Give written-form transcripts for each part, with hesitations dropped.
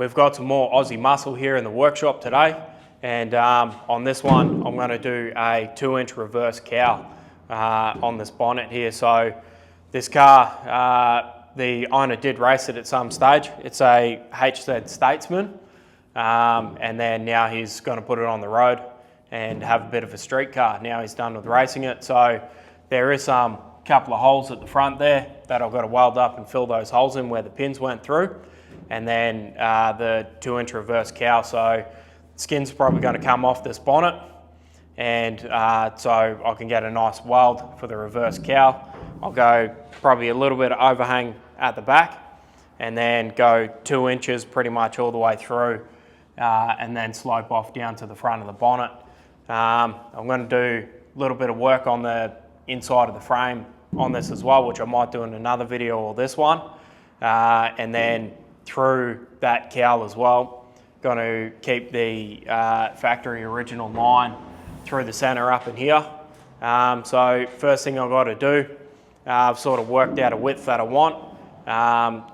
we've got some more Aussie muscle here in the workshop today, and on this one I'm going to do a 2-inch reverse cowl on this bonnet here. So this car, the owner did race it at some stage. It's a HZ Statesman, and then now he's going to put it on the road and have a bit of a street car. Now he's done with racing it, so there is some couple of holes at the front there that I've got to weld up and fill those holes in where the pins went through, and then the 2-inch reverse cowl. So skin's probably going to come off this bonnet, and so I can get a nice weld for the reverse cowl. I'll go probably a little bit of overhang at the back, and then go 2 inches pretty much all the way through, and then slope off down to the front of the bonnet. I'm going to do a little bit of work on the inside of the frame on this as well, which I might do in another video or this one, and then through that cowl as well, going to keep the factory original line through the center up in here. So first thing I've got to do, I've sort of worked out a width that I want,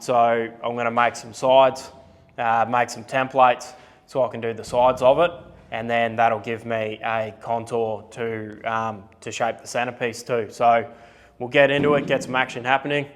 so I'm going to make some sides, make some templates so I can do the sides of it, and then that'll give me a contour to shape the centerpiece too. So we'll get into it, get some action happening.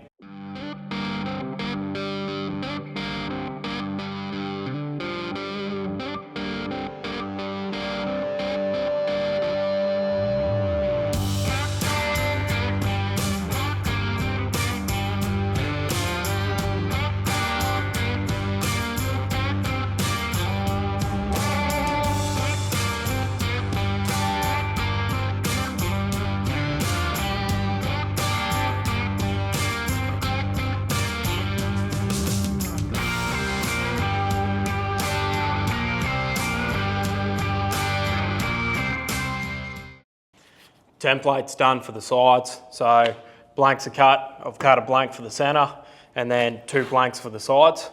Template's done for the sides, so blanks are cut. I've cut a blank for the center and then 2 blanks for the sides,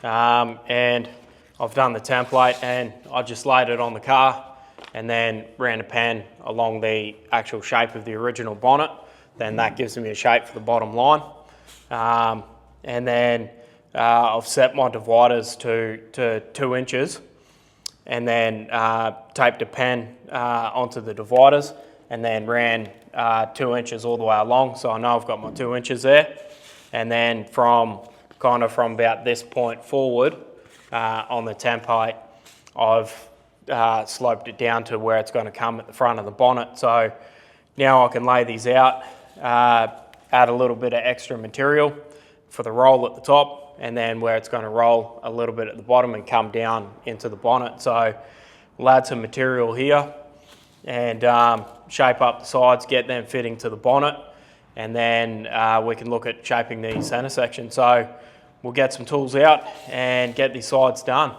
and I've done the template and I just laid it on the car and then ran a pen along the actual shape of the original bonnet. Then that gives me a shape for the bottom line, and then I've set my dividers to 2 inches, and then taped a pen onto the dividers, and then ran 2 inches all the way along, so I know I've got my 2 inches there. And then from about this point forward on the template, I've sloped it down to where it's going to come at the front of the bonnet. So now I can lay these out, add a little bit of extra material for the roll at the top, and then where it's going to roll a little bit at the bottom and come down into the bonnet. So we'll add some material here and shape up the sides, get them fitting to the bonnet, and then we can look at shaping the center section. So we'll get some tools out and get these sides done.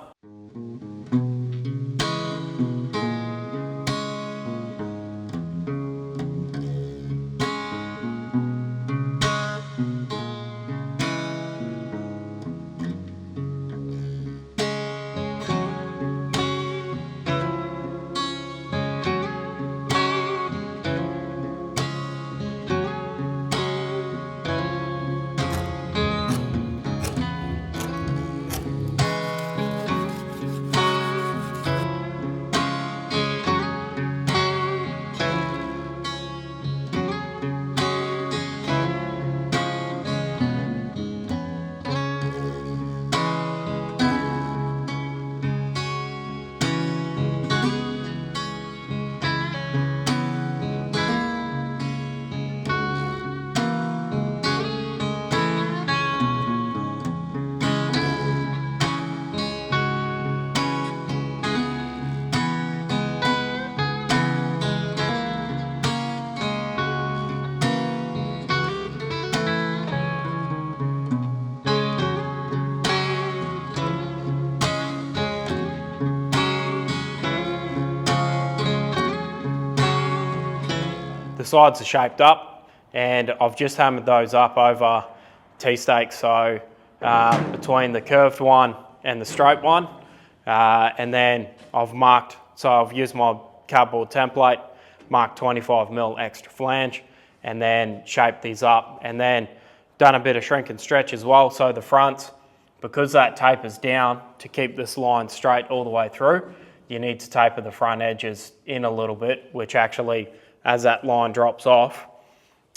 The sides are shaped up, and I've just hammered those up over T-stakes, so between the curved one and the straight one, and then I've marked, so I've used my cardboard template, marked 25mm extra flange, and then shaped these up, and then done a bit of shrink and stretch as well, so the fronts because that tapers down, to keep this line straight all the way through, you need to taper the front edges in a little bit, which actually, as that line drops off,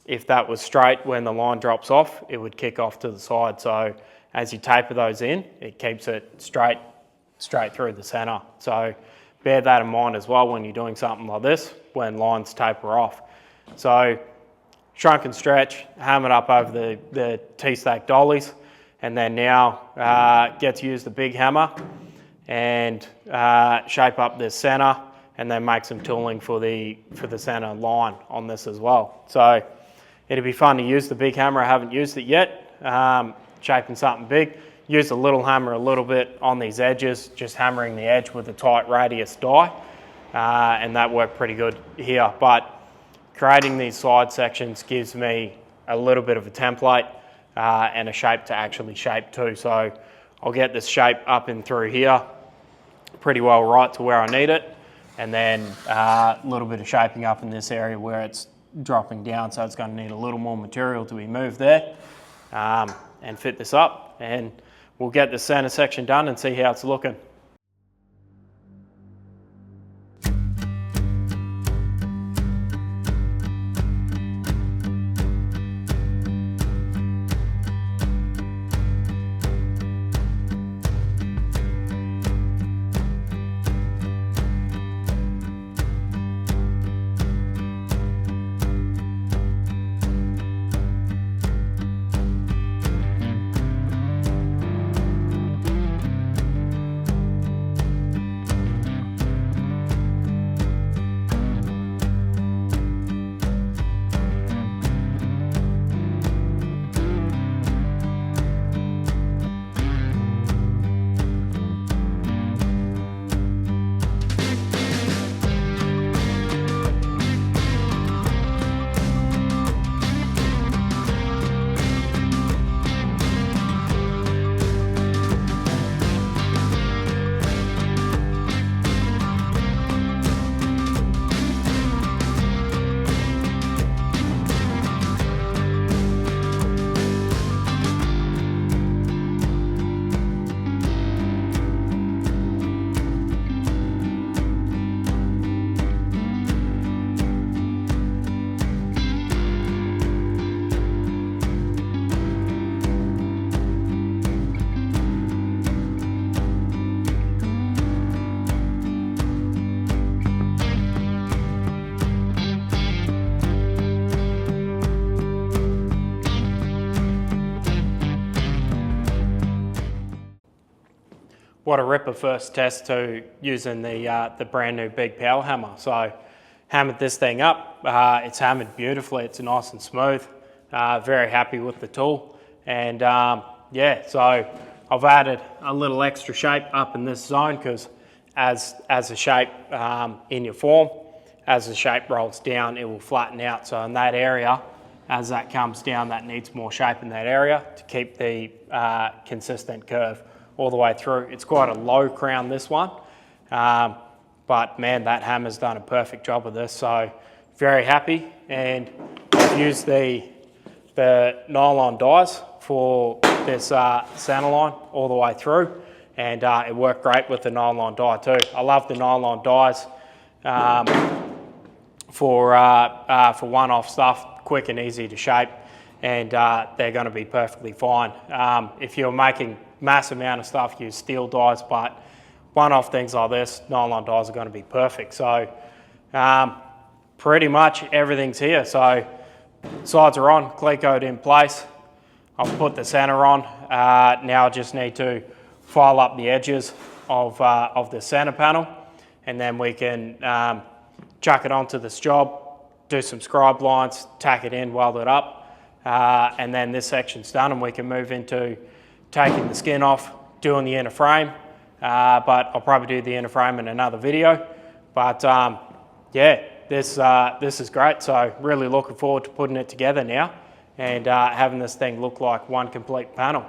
if that was straight when the line drops off, it would kick off to the side. So as you taper those in, it keeps it straight through the center. So bear that in mind as well when you're doing something like this, when lines taper off. So shrunk and stretch, hammered up over the T-stack dollies, and then now get to use the big hammer and shape up this center, and then make some tooling for the center line on this as well. So it'd be fun to use the big hammer. I haven't used it yet, shaping something big. Use the little hammer a little bit on these edges, just hammering the edge with a tight radius die, and that worked pretty good here. But creating these side sections gives me a little bit of a template and a shape to actually shape to. So I'll get this shape up and through here pretty well right to where I need it, and then a little bit of shaping up in this area where it's dropping down, so it's going to need a little more material to be moved there, and fit this up, and we'll get the center section done and see how it's looking. What a ripper first test to using the brand new big power hammer. So hammered this thing up, it's hammered beautifully, it's nice and smooth, very happy with the tool. And yeah, so I've added a little extra shape up in this zone, because as a shape in your form, as the shape rolls down, it will flatten out. So in that area, as that comes down, that needs more shape in that area to keep the consistent curve all the way through. It's quite a low crown, this one, but man, that hammer's done a perfect job of this, so very happy. And I've used the nylon dies for this center line all the way through, and it worked great with the nylon die too. I love the nylon dies for one-off stuff, quick and easy to shape, and they're going to be perfectly fine. If you're making mass amount of stuff, use steel dies, but one-off things like this, nylon dies are going to be perfect. So pretty much everything's here. So sides are on, cleat coat in place. I've put the center on. Now I just need to file up the edges of the center panel, and then we can chuck it onto this job, do some scribe lines, tack it in, weld it up, and then this section's done, and we can move into taking the skin off, doing the inner frame, but I'll probably do the inner frame in another video. But yeah, this is great, so really looking forward to putting it together now and having this thing look like one complete panel.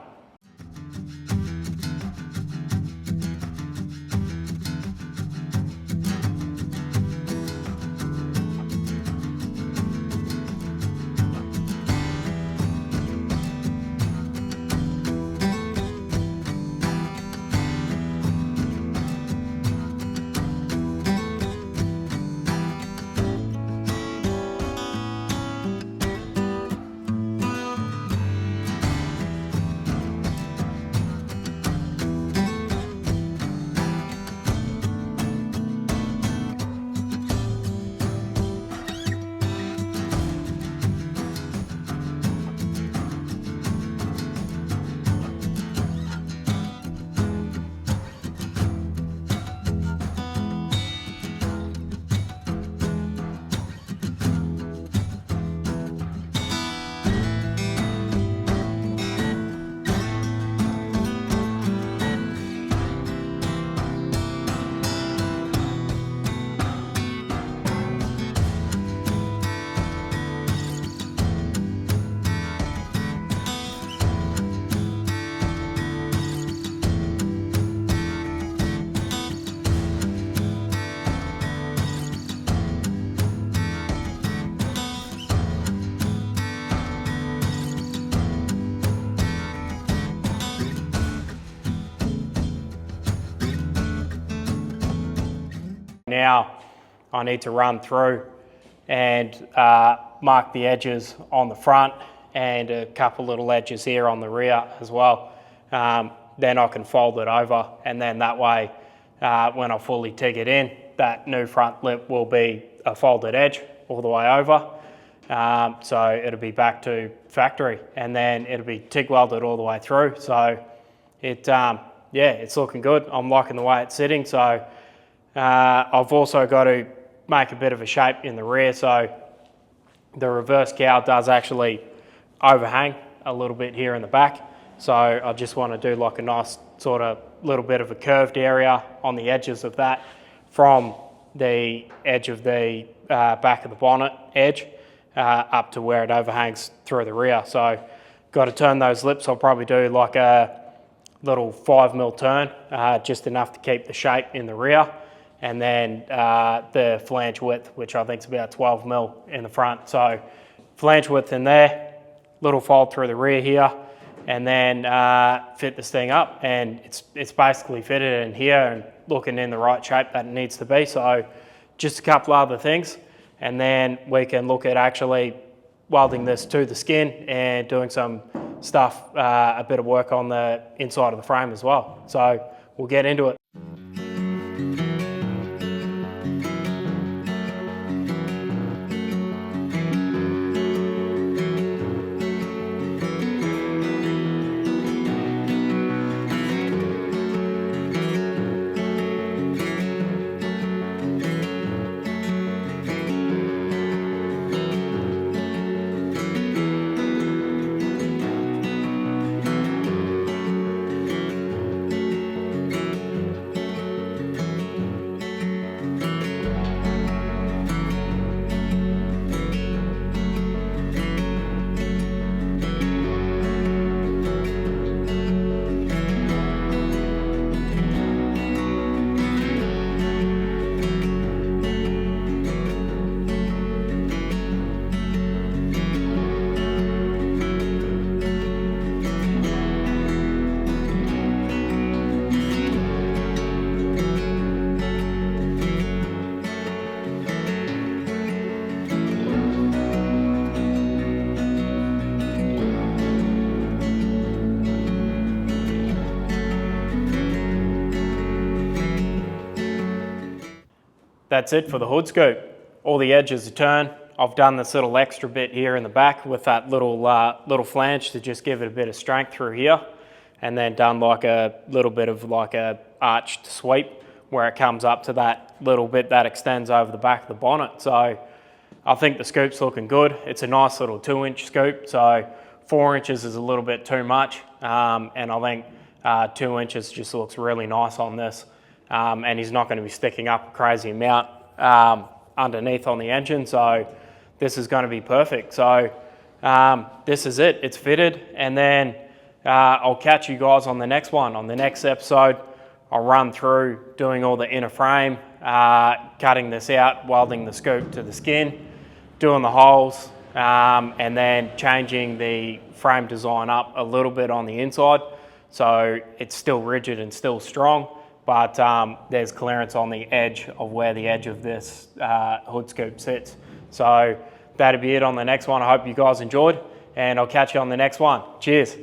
Now I need to run through and mark the edges on the front and a couple little edges here on the rear as well. Then I can fold it over, and then that way when I fully TIG it in, that new front lip will be a folded edge all the way over. So it'll be back to factory, and then it'll be TIG welded all the way through. So yeah, it's looking good. I'm liking the way it's sitting. So I've also got to make a bit of a shape in the rear. So the reverse cowl does actually overhang a little bit here in the back. So I just want to do like a nice sort of little bit of a curved area on the edges of that from the edge of the back of the bonnet edge up to where it overhangs through the rear. So got to turn those lips. I'll probably do like a little 5mm turn, just enough to keep the shape in the rear. And then the flange width, which I think is about 12mm in the front. So flange width in there, little fold through the rear here, and then fit this thing up, and it's basically fitted in here and looking in the right shape that it needs to be. So just a couple other things, and then we can look at actually welding this to the skin and doing some stuff, a bit of work on the inside of the frame as well. So we'll get into it. That's it for the hood scoop. All the edges are turned. I've done this little extra bit here in the back with that little flange to just give it a bit of strength through here, and then done like a little bit of like a arched sweep where it comes up to that little bit that extends over the back of the bonnet. So I think the scoop's looking good. It's a nice little 2-inch scoop, so 4 inches is a little bit too much, and I think 2 inches just looks really nice on this. And he's not going to be sticking up a crazy amount underneath on the engine, so this is going to be perfect. So this is it, it's fitted, and then I'll catch you guys on the next one. On the next episode, I'll run through doing all the inner frame, cutting this out, welding the scoop to the skin, doing the holes, and then changing the frame design up a little bit on the inside so it's still rigid and still strong, but there's clearance on the edge of where the edge of this hood scoop sits. So that'll be it on the next one. I hope you guys enjoyed, and I'll catch you on the next one. Cheers.